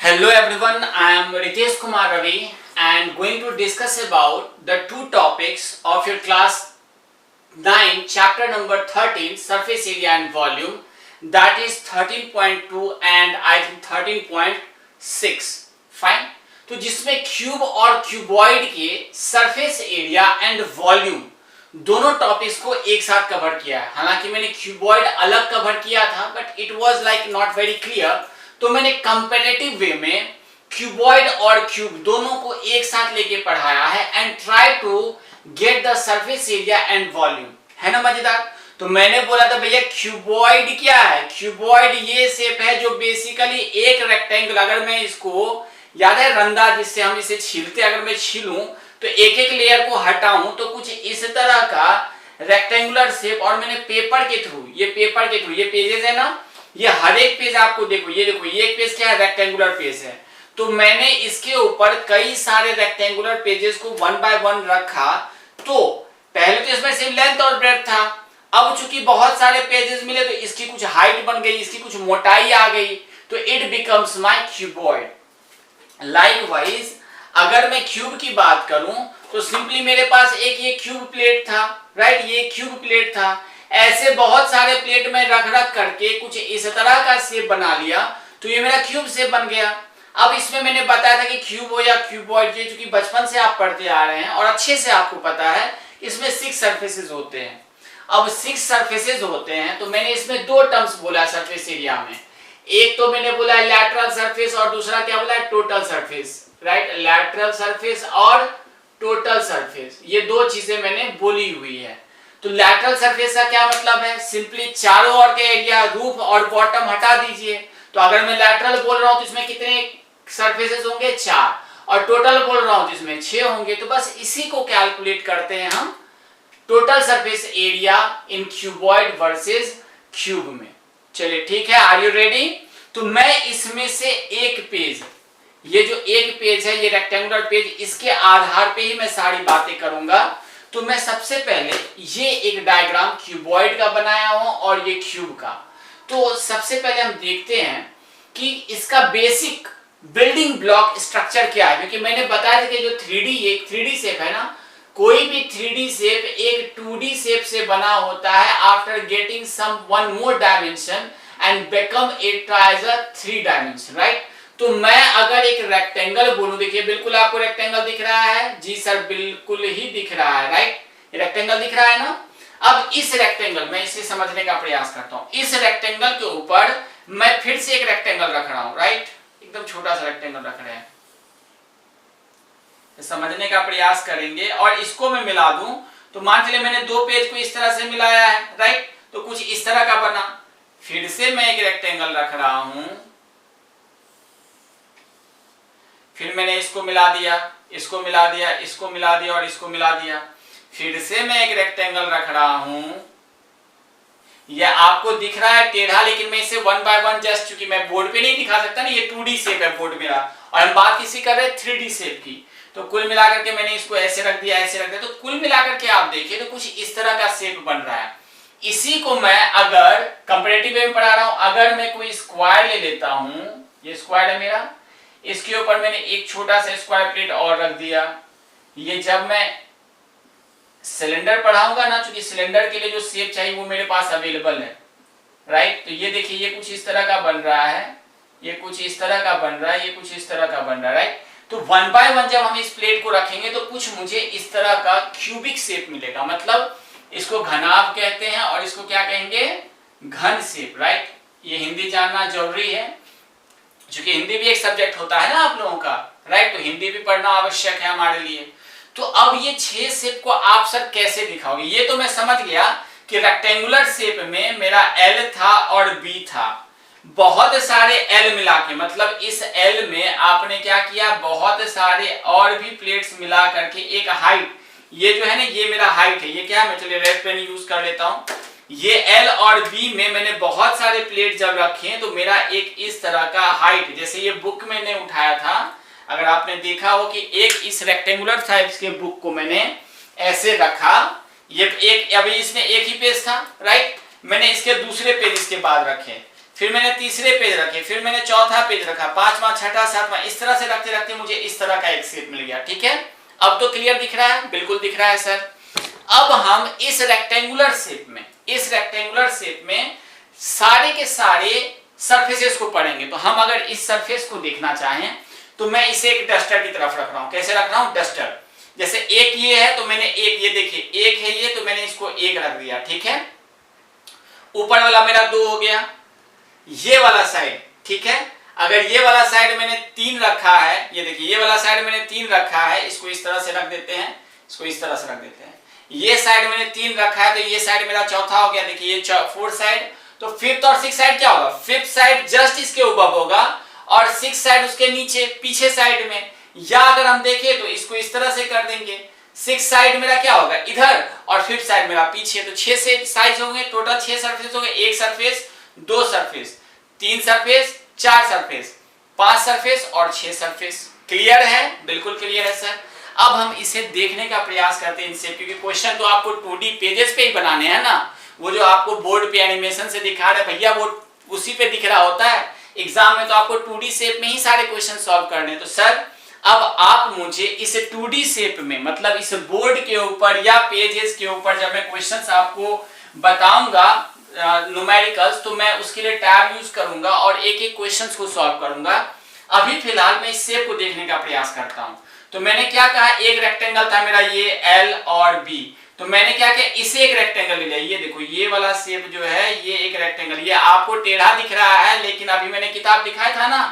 Hello everyone, I am Ritesh Kumar Ravi and going to discuss about the two topics of your class 9 chapter number 13 surface area and volume, that is 13.2 and I think 13.6 fine। तो जिसमें cube और cuboid के surface area and volume दोनों topics को एक साथ cover किया है। हालांकि मैंने क्यूबॉइड अलग कवर किया था but it was like not very clear, तो मैंने कंपैरेटिव वे में क्यूबॉइड और क्यूब दोनों को एक साथ लेके पढ़ाया है and try to get the surface area and volume. है ना मजेदार। तो मैंने बोला था भैया क्यूबॉइड क्या है। क्यूबॉइड ये शेप है जो बेसिकली एक रेक्टेंगल, अगर मैं इसको याद है रंदा जिससे हम इसे छीलते, अगर मैं छीलूं तो एक एक लेयर को हटाऊं तो कुछ इस तरह का रेक्टेंगुलर शेप, और मैंने पेपर के थ्रू ये पेजेस है ना, ये हर एक पेज आपको देखो ये एक पेज क्या है, रेक्टेंगुलर पेज है। तो मैंने इसके ऊपर कई सारे रेक्टेंगुलर पेजेस को वन बाय वन रखा। तो पहले तो इसमें सिर्फ लेंथ और ब्रेड्थ था, अब चूंकि बहुत सारे पेजेस मिले तो इसकी कुछ हाइट बन गई, इसकी कुछ मोटाई आ गई, तो it becomes my cuboid. Likewise अगर मैं क्यूब की बात करूं तो सिंपली मेरे पास एक ये क्यूब प्लेट था, राइट, ये क्यूब प्लेट था। ऐसे बहुत सारे प्लेट में रख रख करके कुछ इस तरह का शेप बना लिया, तो ये मेरा क्यूब शेप बन गया। अब इसमें मैंने बताया था कि क्यूब हो या क्यूबॉइड, ये चूंकि बचपन से आप पढ़ते आ रहे हैं और अच्छे से आपको पता है इसमें 6 सरफेसेस होते हैं। अब 6 सरफेसेस होते हैं तो मैंने इसमें दो टर्म्स बोला सरफेस एरिया में। एक तो मैंने बोला है लैटरल सरफेस और दूसरा क्या बोला है, total surface, right. Lateral surface और टोटल सरफेस, ये दो चीजें मैंने बोली हुई है। तो लैटरल सरफेस का क्या मतलब है, सिंपली चारों ओर के एरिया रूफ और बॉटम हटा दीजिए। तो अगर मैं लैटरल बोल रहा हूं तो इसमें कितने सरफेसेस होंगे, 4, और टोटल बोल रहा हूं तो इसमें 6 होंगे। तो बस इसी को कैलकुलेट करते हैं हम total surface area in cuboid versus cube में। चलिए ठीक है, आर यू रेडी। तो मैं इसमें से एक पेज, ये जो एक पेज है ये रेक्टेंगुलर पेज, इसके आधार पे ही मैं सारी बातें करूंगा। तो मैं सबसे पहले ये एक डायग्राम क्यूबॉइड का बनाया हूं और ये क्यूब का। तो सबसे पहले हम देखते हैं कि इसका बेसिक बिल्डिंग ब्लॉक स्ट्रक्चर क्या है, क्योंकि मैंने बताया था कि जो 3D शेप है ना, कोई भी 3D शेप एक 2D शेप से बना होता है after getting some one more dimension and become it as a 3 dimension, right. तो मैं अगर एक रेक्टेंगल बोलूं, देखिए बिल्कुल आपको रेक्टेंगल दिख रहा है जी सर, बिल्कुल ही दिख रहा है, राइट, ये रेक्टेंगल दिख रहा है ना। अब इस रेक्टेंगल में इसे समझने का प्रयास करता हूं। इस रेक्टेंगल के ऊपर मैं फिर से एक रेक्टेंगल रख रहा हूं, राइट, एकदम छोटा सा रेक्टेंगल रख रहे हैं, समझने का प्रयास करेंगे। और इसको मैं मिला दूं तो मान चलिए मैंने दो पेज को इस तरह से मिलाया है, राइट, तो कुछ इस तरह का बना। फिर से मैं एक रेक्टेंगल रख रहा हूं, फिर मैंने इसको मिला दिया, इसको मिला दिया, इसको मिला दिया और इसको मिला दिया। फिर से मैं एक रेक्टेंगल रख रहा हूं, यह आपको दिख रहा है टेढ़ा, लेकिन मैं इसे वन बाय वन जस्ट, चूंकि मैं बोर्ड पे नहीं दिखा सकता ना, ये 2D शेप है बोर्ड मेरा, और हम बात किसी कर रहे हैं 3D शेप की। तो कुल मिलाकर के मैंने इसको ऐसे रख दिया, ऐसे रख दिया, तो कुल मिलाकर के आप देखिए तो कुछ इस तरह का शेप बन रहा है। इसी को मैं अगर कंपैरेटिव वे में पढ़ा रहा हूं, अगर मैं कोई स्क्वायर ले लेता हूं, ये स्क्वायर है मेरा, इसके ऊपर मैंने एक छोटा सा स्क्वायर प्लेट और रख दिया। ये जब मैं सिलेंडर पढ़ाऊंगा ना, क्योंकि सिलेंडर के लिए जो शेप चाहिए वो मेरे पास अवेलेबल है, राइट। तो ये देखिए ये कुछ इस तरह का बन रहा है, ये कुछ इस तरह का बन रहा है, ये कुछ इस तरह का बन रहा है, राइट। तो वन बाय वन जब हम इस प्लेट को रखेंगे तो कुछ मुझे इस तरह का क्यूबिक शेप मिलेगा, मतलब इसको घनाभ कहते हैं और इसको क्या कहेंगे, घन शेप, राइट। ये हिंदी जानना जरूरी है, क्योंकि हिंदी भी एक सब्जेक्ट होता है ना आप लोगों का, राइट, तो हिंदी भी पढ़ना आवश्यक है हमारे लिए। तो अब ये 6 शेप को आप सर कैसे दिखाओगे, ये तो मैं समझ गया कि रेक्टेंगुलर शेप में मेरा L था और B था, बहुत सारे L मिला के, मतलब इस L में आपने क्या किया, बहुत सारे और भी प्लेट्स मिला करके एक हाइट, ये जो है ना ये मेरा हाइट है, ये क्या है, मैं चलिए रेड पेन यूज कर लेता हूं। ये L और B में मैंने बहुत सारे प्लेट जब रखे हैं तो मेरा एक इस तरह का हाइट, जैसे ये बुक मैंने उठाया था, अगर आपने देखा हो कि एक इस रेक्टेंगुलर साइज के बुक को मैंने ऐसे रखा, ये एक, अभी इसमें एक ही पेज था, राइट, मैंने इसके दूसरे पेज इसके बाद रखे, फिर मैंने तीसरे पेज रखे, फिर मैंने चौथा पेज रखा, पांचवा, छठा, सातवां, इस तरह से रखते रखते मुझे इस तरह का एक शेप मिल गया। ठीक है, अब तो क्लियर दिख रहा है? बिल्कुल दिख रहा है सर। अब हम इस रेक्टेंगुलर शेप में सारे के सारे सरफेसेस को पढ़ेंगे। तो हम अगर इस सरफेस को देखना चाहें तो मैं इसे एक डस्टर की तरफ रख रहा हूं। कैसे रख रहा हूं? डस्टर। जैसे एक ये है तो मैंने एक, ये देखिए एक है ये, तो मैंने इसको एक रख दिया। ठीक है, ऊपर वाला मेरा 2 हो गया, ये वाला साइड, ठीक है, अगर ये वाला साइड मैंने 3 रखा है, ये देखिए ये वाला साइड मैंने 3 रखा है, इसको इस तरह से रख देते हैं, इसको इस तरह से रख देते हैं। ये साइड मैंने 3 रखा है तो ये साइड मेरा चौथा हो गया। देखिए ये 4th साइड, तो 5th और 6th साइड क्या होगा? 5th साइड जस्ट इसके ऊपर होगा और 6th साइड उसके नीचे पीछे साइड में। या अगर हम देखें तो इसको इस तरह से कर देंगे, 6th साइड मेरा क्या होगा? इधर, और 5th साइड मेरा पीछे। तो 6 से साइज होंगे, टोटल 6 सरफेस होंगे, 1 surface, 2 surface, 3 surface, 4 surface, 5 surface और 6 सरफेस। क्लियर है? बिल्कुल क्लियर है सर। अब हम इसे देखने का प्रयास करते हैं इनसे, क्योंकि क्वेश्चन तो आपको 2D पेजेस पे ही बनाने हैं ना। वो जो आपको बोर्ड पे एनिमेशन से दिखा रहे भैया वो उसी पे दिख रहा होता है। एग्जाम में तो आपको 2D शेप में ही सारे क्वेश्चन सॉल्व करने। तो सर अब आप मुझे इस 2D शेप में, मतलब इस बोर्ड के ऊपर या पेजेस के ऊपर जब मैं क्वेश्चंस आपको बताऊंगा न्यूमेरिकल्स, तो मैं उसके लिए टैब यूज करूंगा और एक एक क्वेश्चंस को सॉल्व करूंगा। अभी फिलहाल मैं इस शेप को देखने का प्रयास करता हूं। तो मैंने क्या कहा, एक रेक्टेंगल था मेरा ये L और B, तो मैंने क्या किया, इसे एक रेक्टेंगल ले लिया। ये देखो ये वाला शेप जो है ये एक रेक्टेंगल, ये आपको टेढ़ा दिख रहा है लेकिन अभी मैंने किताब दिखाया था ना,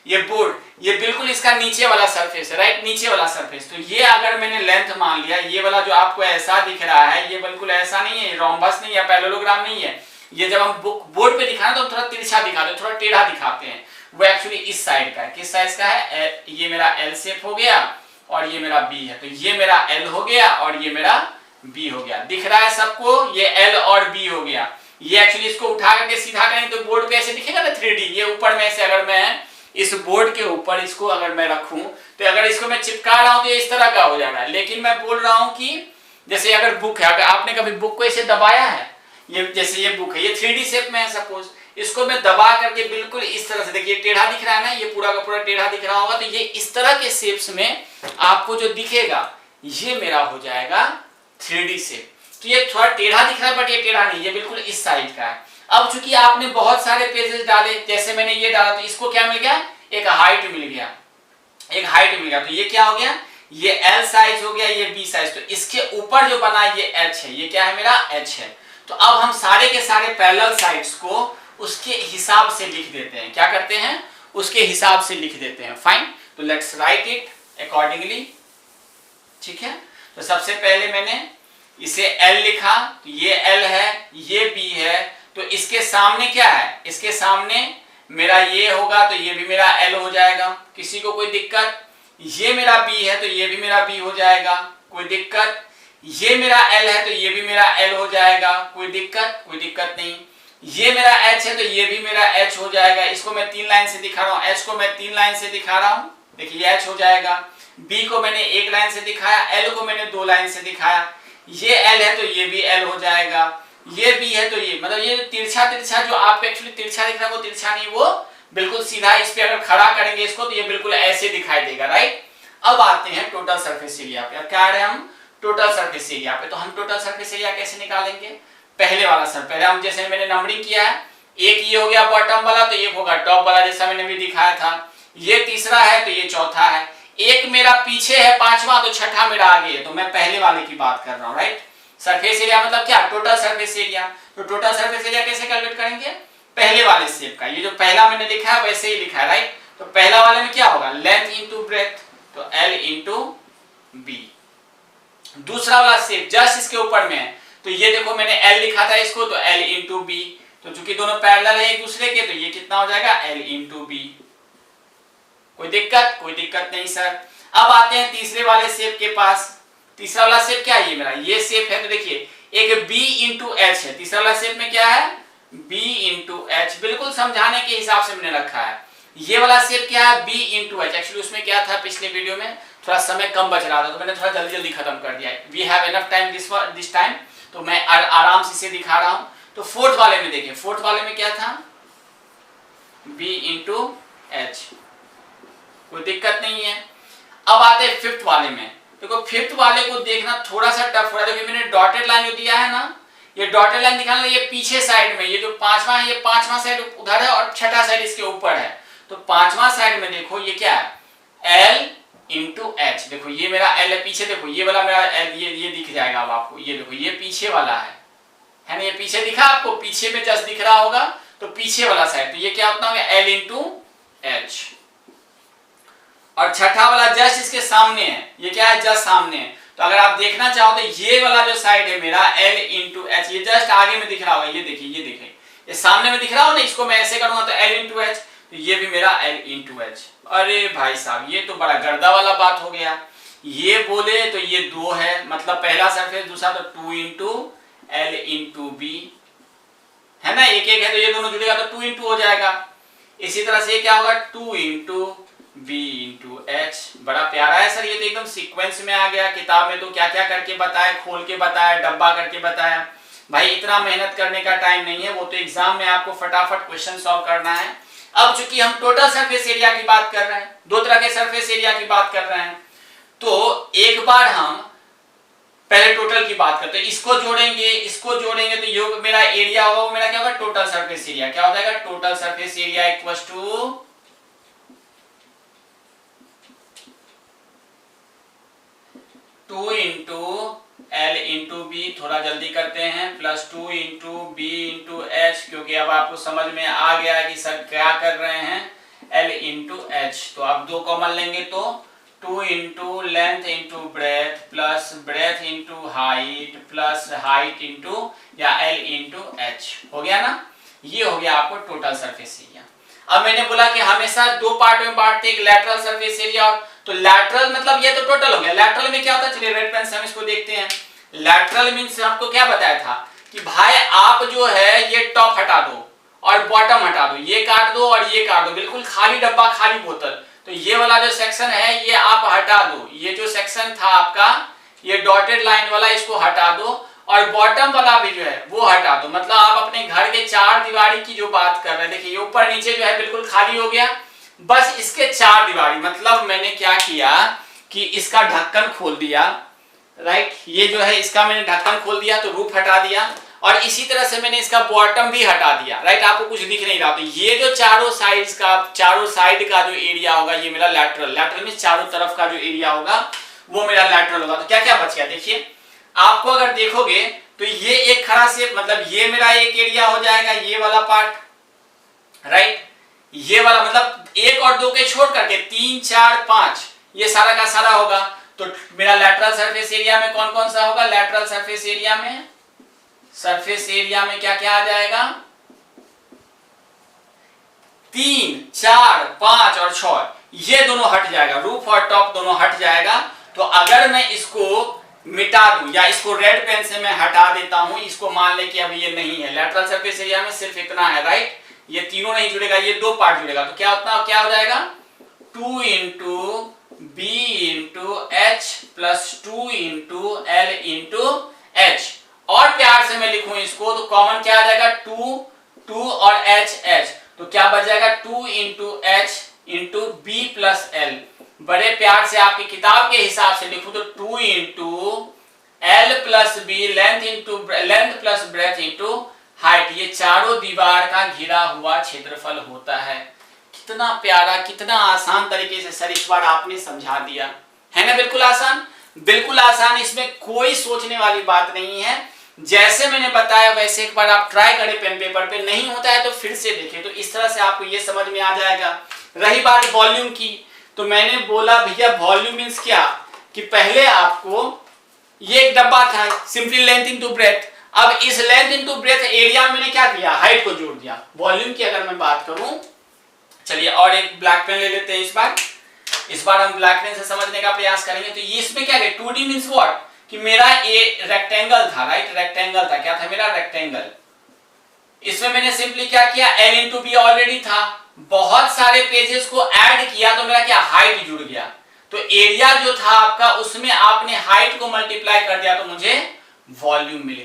ये बोर्ड, ये बिल्कुल इसका नीचे वाला सरफेस है, राइट, नीचे वाला सरफेस। तो ये अगर मैंने लेंथ मान लिया, ये वाला जो आपको ऐसा दिख रहा है ये बिल्कुल ऐसा नहीं है, रोम्बस नहीं है, पैरेललोग्राम नहीं है। ये जब हम बोर्ड पे दिखाना तो थोड़ा तिरछा दिखाते हैं, थोड़ा टेढ़ा दिखाते हैं। वो एक्चुअली इस साइड का है। किस साइज का है? ये मेरा L शेप हो गया और ये मेरा B है। तो ये मेरा L हो गया और ये मेरा B हो गया। दिख रहा है सबको? ये L और B हो गया। ये एक्चुअली इसको उठा करके सीधा करेंगे तो बोर्ड पे ऐसे दिखेगा ना 3D। ये ऊपर में से अगर मैं इस बोर्ड के ऊपर इसको अगर मैं रखूं तो अगर इसको मैं चिपका रहा हूं तो ये इस तरह का हो जाएगा। लेकिन मैं बोल रहा हूं कि जैसे अगर बुक है, अगर आपने कभी बुक को ऐसे दबाया है, ये जैसे ये बुक है, ये 3D शेप में है सपोज, इसको मैं दबा करके बिल्कुल इस तरह से, देखिए टेढ़ा दिख रहा है ना, ये पूरा का पूरा टेढ़ा दिख रहा होगा। तो ये इस तरह के शेप्स में आपको जो दिखेगा ये मेरा हो जाएगा 3D शेप। तो ये थोड़ा टेढ़ा दिख रहा है बट ये टेढ़ा नहीं, ये बिल्कुल इस साइज का है। अब चूंकि आपने बहुत सारे पेजेस डाले, जैसे मैंने ये डाला, तो इसको क्या मिल गया? एक हाइट मिल गया, एक हाइट मिल गया। तो ये क्या हो गया? ये L साइज हो गया, ये B साइज। तो इसके ऊपर जो बना ये H है, ये क्या है? मेरा H है। तो अब हम सारे के सारे पैरेलल साइड्स को उसके हिसाब से लिख देते हैं। क्या करते हैं? उसके हिसाब से लिख देते हैं। फाइन, तो लेट्स राइट इट अकॉर्डिंगली। ठीक है, तो सबसे पहले मैंने इसे L लिखा, तो ये L है, ये B है, तो इसके सामने क्या है? इसके सामने मेरा ये होगा तो ये भी मेरा L हो जाएगा। किसी को कोई दिक्कत? ये मेरा B है तो ये भी मेरा B हो जाएगा, कोई दिक्कत? ये मेरा L है तो ये भी मेरा L हो जाएगा, कोई दिक्कत? कोई दिक्कत नहीं। ये मेरा H है तो ये भी मेरा H हो जाएगा। इसको मैं 3 लाइन से दिखा रहा हूँ, H को मैं 3 लाइन से दिखा रहा हूँ, देखिए ये H हो जाएगा। B को मैंने 1 लाइन से दिखाया, L को मैंने 2 लाइन से दिखाया। ये L है तो ये भी L हो जाएगा, ये B है तो ये, मतलब ये तिरछा तिरछा जो आपको एक्चुअली तिरछा दिख रहा है वो तिरछा नहीं, वो बिल्कुल सीधा। इस पे अगर खड़ा करेंगे इसको तो ये बिल्कुल ऐसे दिखाई देगा, राइट। अब आते हैं टोटल सरफेस एरिया पे। अब क्या आ रहे हैं हम? टोटल सरफेस एरिया पे। तो हम टोटल सरफेस एरिया कैसे निकालेंगे? पहले वाला सर, पहले हम जैसे मैंने नंबरिंग किया है, एक ये हो गया बॉटम वाला, तो एक होगा टॉप वाला, जैसा मैंने भी दिखाया था। ये तीसरा है तो ये चौथा है, एक मेरा पीछे है 5वां, तो छठा मेरा आगे है। तो मैं पहले वाले की बात कर रहा हूँ, राइट। सरफेस एरिया मतलब क्या? Total surface area. तो टोटल सरफेस एरिया कैसे कैलकुलेट करेंगे? पहले वाले शेप का, ये जो पहला मैंने लिखा है वैसे ही लिखा है, राइट। तो पहला वाले में क्या होगा? लेंथ इंटू ब्रेथ, तो L इंटू B। दूसरा वाला शेप जस्ट इसके ऊपर में है, तो ये देखो मैंने L लिखा था इसको, तो L इंटू B। तो चूंकि दोनों पैरेलल है एक दूसरे के, तो ये कितना हो जाएगा? L into B। कोई दिक्कत? कोई दिक्कत नहीं सर। अब आते हैं तीसरे वाले शेप के पास। तीसरा वाला शेप क्या है? ये मेरा ये शेप है, तो देखिए एक B इंटू H है। तीसरा वाला शेप में क्या है? B into H। बिल्कुल समझाने के हिसाब से मैंने रखा है। ये वाला शेप क्या है? B into H। एक्चुअली उसमें क्या था, पिछले वीडियो में थोड़ा समय कम बच रहा था तो मैंने थोड़ा जल्दी जल्दी खत्म कर दिया। We have enough time this time, तो मैं आराम से इसे दिखा रहा हूं। तो फोर्थ वाले में देखिए, फोर्थ वाले में क्या था? बी इंटू एच, कोई दिक्कत नहीं है। अब आते हैं फिफ्थ वाले में। देखो फिफ्थ वाले को देखना थोड़ा सा टफ हो रहा है, देखो मैंने डॉटेड लाइन जो दिया है ना, ये डॉटेड लाइन दिखाना, ये पीछे साइड में, ये जो पांचवा है ये पांचवा साइड उधर है और छठा साइड इसके ऊपर है। तो पांचवा साइड में देखो ये क्या है, एल इंटू एच। देखो ये मेरा एल है पीछे, देखो ये वाला मेरा एल, ये दिख जाएगा अब आपको, ये देखो ये पीछे वाला है ना, ये पीछे दिखा आपको, पीछे में जस्ट दिख रहा होगा, तो पीछे वाला साइड, तो ये क्या होता है एल इंटू एच। और छठा वाला जस्ट इसके सामने है, ये क्या है जस्ट सामने है। तो अगर आप देखना चाहो तो ये वाला जो साइड है मेरा एल इंटू एच, ये जस्ट आगे में दिख रहा होगा, ये देखिए ये देखिए ये सामने में दिख रहा हो ना, इसको मैं ऐसे करूंगा तो एल इंटू एच, तो ये भी मेरा एल इंटू एच। अरे भाई साहब ये तो बड़ा गर्दा वाला बात हो गया, ये बोले तो ये दो है, मतलब पहला सरफेस दूसरा, तो two into l into b है ना, एक एक है तो ये दोनों जुड़ेगा तो टू इंटू हो जाएगा। इसी तरह से क्या होगा two into b into h. बड़ा प्यारा है सर, ये तो एकदम सीक्वेंस में आ गया। किताब में तो क्या क्या करके बताया, खोल के बताया, डब्बा करके बताया। भाई इतना मेहनत करने का टाइम नहीं है, वो तो एग्जाम में आपको फटाफट क्वेश्चन सॉल्व करना है। अब चूंकि हम टोटल सरफेस एरिया की बात कर रहे हैं, दो तरह के सरफेस एरिया की बात कर रहे हैं, तो एक बार हम पहले टोटल की बात करते हैं, इसको जोड़ेंगे तो ये मेरा एरिया होगा, वो मेरा क्या होगा टोटल सरफेस एरिया। क्या हो जाएगा total surface area equals to two into l into b, थोड़ा जल्दी करते हैं, plus two into b into h, क्योंकि अब आपको समझ में आ गया है कि सर क्या कर रहे हैं, एल इंटू एच। तो आप दो कॉमन लेंगे तो two into length into breadth plus breadth into height plus height into या एल इंटू एच, हो गया ना। ये हो गया आपको टोटल सरफेस एरिया। अब मैंने बोला कि हमेशा दो पार्ट में बांटते, एक लैटरल सरफेस एरिया और, तो लैटरल मतलब ये तो टोटल हो गया। लैटरल में क्या होता है, चलिए रेड पेन से हम इसको देखते हैं। लैटरल मींस आपको क्या बताया था कि भाई आप जो है ये टॉप हटा दो और बॉटम हटा दो, ये काट दो और ये काट दो, बिल्कुल खाली डब्बा खाली बोतल। तो ये वाला जो सेक्शन है ये आप हटा दो, ये जो सेक्शन था आपका ये डॉटेड लाइन वाला इसको हटा दो, और बॉटम वाला भी जो है वो हटा दो। मतलब आप अपने घर के चार दीवारी की जो बात कर रहे हैं, देखिए ये ऊपर नीचे जो है बिल्कुल खाली हो गया, बस इसके चार दीवारी। मतलब मैंने क्या किया कि इसका ढक्कन खोल दिया, राइट, ये जो है इसका मैंने ढक्कन खोल दिया तो रूफ हटा दिया, और इसी तरह से मैंने इसका बॉटम भी हटा दिया, राइट। आपको कुछ दिख नहीं रहा, तो ये जो चारों साइड का जो एरिया होगा ये मेरा लैटरल में चारों तरफ का जो एरिया होगा वो मेरा लैटरल होगा। तो क्या क्या बच गया देखिए, आपको अगर देखोगे तो ये एक खड़ा से, मतलब ये मेरा एक एरिया हो जाएगा, ये वाला पार्ट, राइट, ये वाला मतलब एक और दो के छोड़ करके 3 4 5 ये सारा का सारा होगा। तो मेरा लैटरल सरफेस एरिया में कौन कौन सा होगा, लैटरल सरफेस एरिया में क्या क्या आ जाएगा, 3 4 5 और 6, ये दोनों हट जाएगा, रूफ और टॉप दोनों हट जाएगा। तो अगर मैं इसको मिटा दूं या इसको रेड पेन से मैं हटा देता हूं, इसको मान ले कि अब ये नहीं है, लैटरल सरफेस एरिया में सिर्फ इतना है, राइट, ये तीनों नहीं जुड़ेगा, ये दो पार्ट जुड़ेगा। तो क्या हो जाएगा 2 into b into h plus 2 into l into h. और प्यार से मैं लिखूं इसको तो कॉमन क्या आ जाएगा 2 और एच, तो क्या बच जाएगा 2 into h into b plus l. बड़े प्यार से आपकी किताब के हिसाब से लिखूं तो 2 into l plus b, length plus breadth into height, ये चारों दीवार का घिरा हुआ क्षेत्रफल होता है। कितना प्यारा, कितना आसान तरीके से सर इस बार आपने समझा दिया है ना, बिल्कुल आसान, इसमें कोई सोचने वाली बात नहीं है। जैसे मैंने बताया वैसे एक बार आप ट्राई करें पेन पेपर पे, नहीं होता है तो फिर से देखें, तो इस तरह से आपको ये समझ में आ जाएगा। रही बात वॉल्यूम की, तो मैंने बोला भैया वॉल्यूम मींस क्या, कि पहले आपको ये एक डब्बा था, सिंपली लेंथ इनटू ब्रेथ। अब इस लेंथ इनटू ब्रेथ एरिया में मैंने क्या किया, हाइट को जोड़ दिया। वॉल्यूम की अगर मैं बात करूं, चलिए और एक ब्लैक पेन ले लेते हैं, इस बार हम ब्लैक पेन से समझने का प्रयास करेंगे। तो ये इसमें क्या है 2D मींस व्हाट, कि मेरा ये रेक्टेंगल था, राइट, रेक्टेंगल था, क्या था मेरा रेक्टेंगल। इसमें मैंने सिंपली क्या किया, एल इंटू बी ऑलरेडी था, बहुत सारे पेजेस को ऐड किया तो मेरा क्या हाइट जुड़ गया। तो एरिया जो था आपका उसमें आपने हाइट को मल्टीप्लाई कर दिया तो मुझे वॉल्यूम मिल